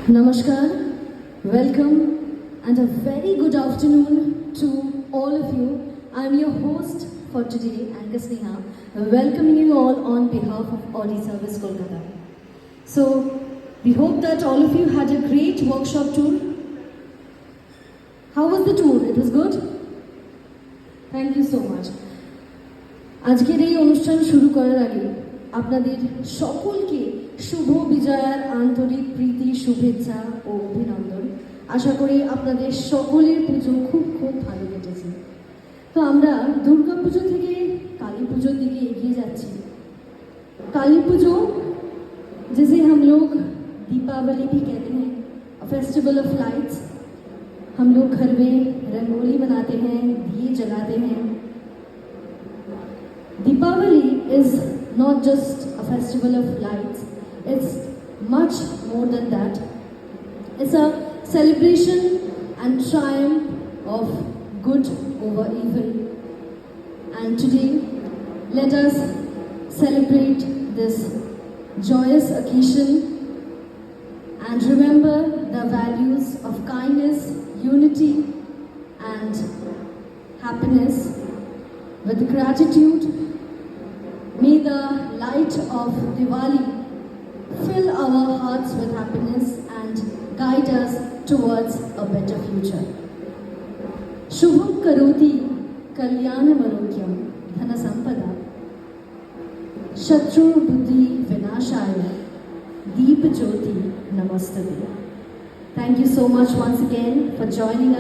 Namaskar, welcome, and a very good afternoon to all of you. I'm your host for today, Anka Sneha, welcoming you all on behalf of Audi Service Kolkata. So, we hope that all of you had a great workshop tour. How was the tour? It was good? Thank you so much. আজকের এই অনুষ্ঠান শুরু করার আগে আপনাদের সকলকে শুভ বিজয়ার আন্তরিক প্রীতি শুভেচ্ছা ও অভিনন্দন। আশা করি আপনাদের সকলের পুজো খুব খুব ভালো কেটেছে। তো আমরা দুর্গা পুজো থেকে কালী পুজোর দিকে এগিয়ে যাচ্ছি। काली पुजो जिसे हम लोग दीपावली भी कहते हैं, फेस्टिवल ऑफ लाइट्स। हम लोग घर में रंगोली बनाते हैं, दिए जलाते हैं। Deepavali is not just a festival of lights, it's much more than that. It's a celebration and triumph of good over evil. And today, let us celebrate this joyous occasion and remember the values of kindness, unity, and happiness. With gratitude, may the light of Diwali fill our hearts with happiness and guide us towards a better future. Shubham karoti kalyanam arogyam dhana sampada Shatru buddhi vinashaya deep jyoti namaste. Thank you so much once again for joining us.